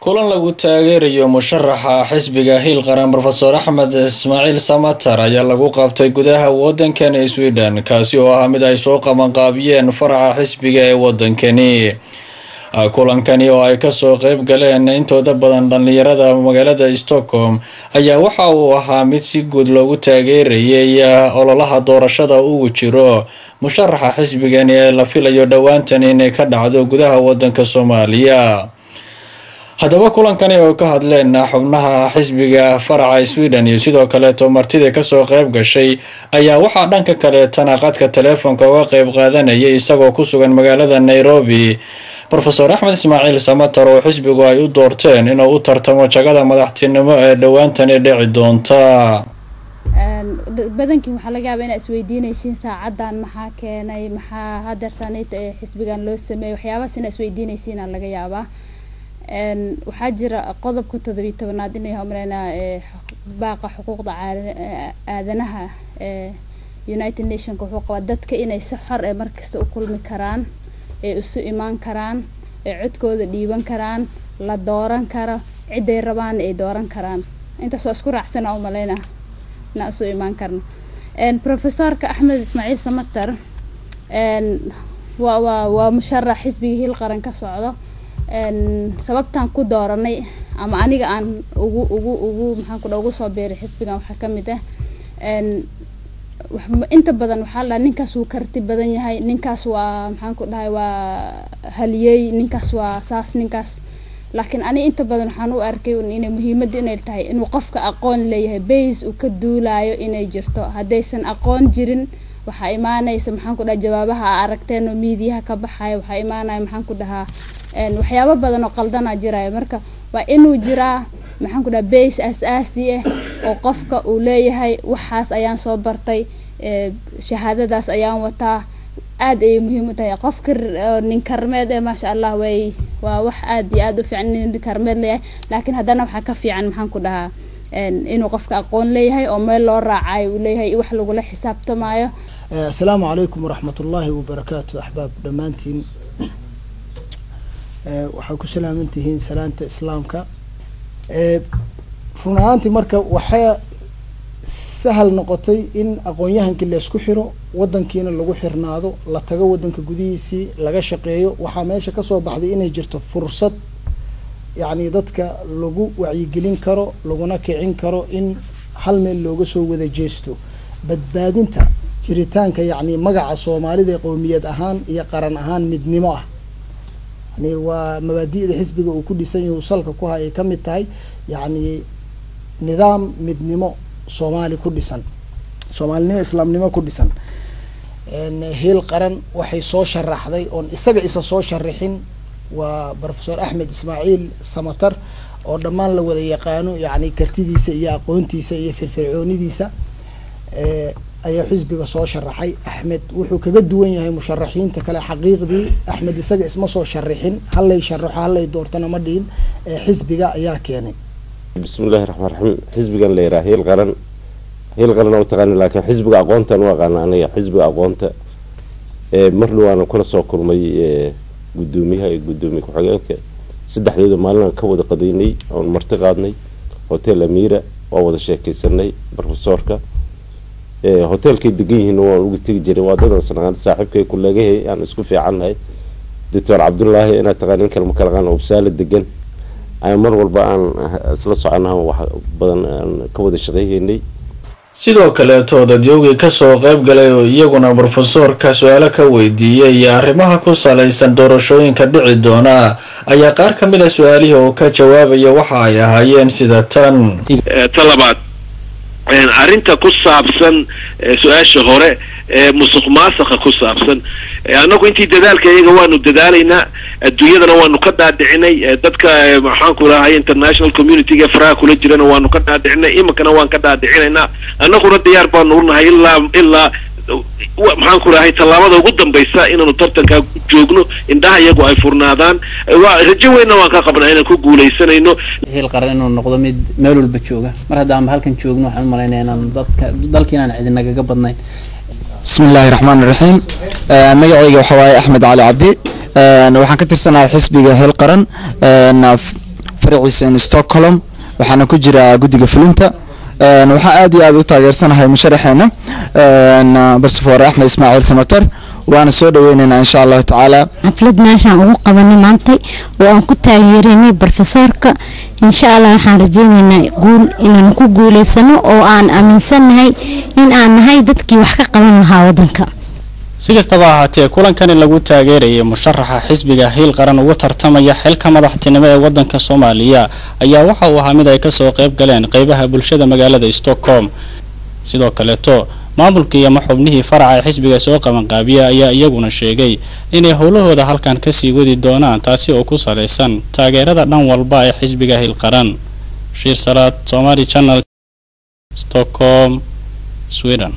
kulan lagu taageerayo musharaxa xisbiga Hiil Qaran Professor Axmed Ismaaciil Samatar ayaa lagu qabtay gudaha wadankani Sweden kaasi oo ah mid ay soo qabanqaabiyeen faraca xisbiga ee wadankani. Kulankani oo ay ka soo qayb galeen intooda badan dhalinyarada magaalada Stockholm ayaa waxa uu ahaa mid si guud loogu taageerayay ololaha doorashada uu jiro musharaxa xisbigani ee la filayo dhawaantan inay ka dhacdo gudaha wadanka Soomaaliya. haddaba kulankani oo ka hadleen xubnaha xisbiga faraca Sweden iyo sidoo kale martida ka soo qayb gashay ayaa waxa dhanka kale tanaqadka telefoonka uga qayb qaadanayay isagoo ku sugan magaalada Nairobi Professor Axmed Ismaaciil Samatar oo xisbigu ay u doorteen inuu u tartamo jagada madaxtinimo ee dhawaantan dhici doonta. badankii waxa laga yaabaa in isweydiinaysiin saacadan maxaa keenay maxaa hadartan xisbigan loo sameeyay waxyaabahaas in isweydiinaysiin laga yaabaa waxaa jira qodobka 17aad inay horumarina baaqa xuquuqda aadanaha United Nations wuxuu qabaa dadka inay si xor ah markasta u kulmi karaan ee isu imaan karaan ee codkooda dhiiban karaan la dooran karo ciday rabaan ay dooran karaan intaas waa isku raacsan oo maleena na isu imaan karno professorka Axmed Ismaaciil Samatar waa musharax xisbiga Hiil Qaran ka socdo sababtan ku dooranay ama aniga aan ugu maxaan ku dhaw soo beeray xisbigan waxa kamid ah inta badan waxa la ninkaas uu karti badan yahay ninkaas waa maxaan ku dhahay waa haliyay ninkaas waa saas ninkaas laakiin ani inta badan waxaan u arkay in muhiimad inay tahay inuu qofka aqoon leeyahay base uu ka duulayo inay jirto hadaysan aqoon jirin waxa imaanaysa maxaan ku dhahay jawaabaha aragteen oo miidiyaha ka baxay waxa imaanay maxaan ku dhahaa waxyaabo badan oo qaldana jiray marka waa inuu jiraa maxaan ku dhahay base asaasi ah oo qofka uu leeyahay waxaas ayaan soo bartay shahaadadaas ayaan wataa aad ay muhiim u tahay qofka nin karmeed ee ma sha Allah waa wax aad iyo aad u fiican nin karmeed leeyahay laakiin haddana waxa ka fiican maxaan ku dhahaa inuu qofka aqoon leeyahay oo meel loo raacay uu leeyahay wax lagu la xisaabtamayo. Assalaamu alaykum wa rahmatullahi wa barakatuh ahbab dhamaantiin waxa ku salaamantihiin salaanta islaamka runaantii marka waxa sahal noqotay in aqoon-yahankii la isku xiro wadankiina lagu xirnaado la tago wadanka gudihiisii laga shaqeeyo waxa meesha ka soo baxday inay jirto fursad yani dadka lagu wacyigelin karo laguna kicin karo in hal meel looga soo wada jeesto badbaadinta jiritaanka yani magaca Soomaalida qowmiyad ahaan iyo qaran ahaan midnimo ah يعني ومبادئ حزبه وكل وصلك كوها كم تاي يعني نظام مدنمو صومالي كل سنة صومالي إسلام نما كل سنة إن هيل قرن وحي صوشر رحضي أن إسقى صوشر رحين وبروفيسور أحمد إسماعيل سمتر ودمان لو ذي يقانو يعني كرتدي سيا قونتي سيا في الفرعوني ديسا أي حزبك صو شرحي أحمد وحو كجد وين هي مشرحين تكلا حقيقة دي أحمد يسجل اسمه صو شرحين هلا يشرح هلا يدور تنمدين حزبك أياك يعني. بسم الله الرحمن الرحيم حزبك اللي راه هي القرن وتغني لكن حزبك أقونت وقنا أنا حزبك أقونت مرلو أنا كنا سوكر مي قدومي هاي قدومي كحاجات سدح يد مالنا كود قديني أو مرتقادني هوتيل أميرة أو هذا الشيء كيسني بروفيسورك هوتيلكي دقيهن waa tigi jiray wadada sanad saaxiibkay ku leeyahay aan isku fiicanahay Dr. Abdullah ina taqaan kalma kala qaan oo saal degan ay mar walba aan isla soconahay wax badan ka wada shaqeeynay sidoo kale dadyoogii ka soo qayb galay oo iyaguna professorka su'aalo ka weydiiyay arrimaha ku saleysan doorashooyinka dhici doona ayaa qaar kamid ah su'aalaha oo ka jawaabaya waxa ay ahaayeen sida tan talabaad arinta ku saabsan su'aasha hore musuq maasuqa ku saabsan anagu intii dadaalka iyaga waanu dadaalayna adduunyadana waanu ka dhaadhicinay dadka maxaan ku rahay international community ga faraha kula jirana waanu ka dhaadhicinay imakana waan ka dhaadhicinayna anaguna diyaar baanu u nahay ilaa maxaan ku rahay talaabada ugu dambaysa inaanu tartanka joogno indhaha iyagu ay furnaadaan waa rajo weyn waan ka qabnaa inaan ku guuleysanayno Hiil Qaran inuu noqdo mid meel walba jooga mar haddaan halkan joogno waxaan maleynaa inaan dalkiina aan cidina kaga badnayn. بسم الله الرحمن الرحيم مجاعي وحواي أحمد علي عبدي waxaan ka tirsanahay xisbiga Hiil Qaran فرعيس إن ستوكهولم وحنا كجرا جودي فلنتا waxaa aad iyo aad u taageersanahay musharaxeena Barsafoor Axmed Ismaaciil Samatar waana soo dhaweynaynaa insha Allah taala xaflad meeshan ugu qabanay maantay oo aan ku taageerinay professorka insha Allah waxaan rajaynaynaa guul inaan ku guuleysano oo aan aaminsanahay in aan nahay dadkii wax ka qaban lahaa wadanka si kastaba ahaatee kulankan lagu taageerayay musharaxa xisbiga Hiil Qaran ugu tartamaya xilka madaxtinimo ee wadanka Soomaaliya ayaa waxa uu ahaa mid ay ka soo qayb galeen qaybaha bulshada magaalada Stockholm sidoo kale maamulka iyo xubnihii faraca xisbiga soo qaban qaabiya ayaa iyaguna sheegay inay howlahooda halkan ka sii wadi doonaan taasi oo ku saleysan taageerada dhan walba ee xisbiga Hiil Qaran Shiir Salaad Somali Channel Stockholm Sweden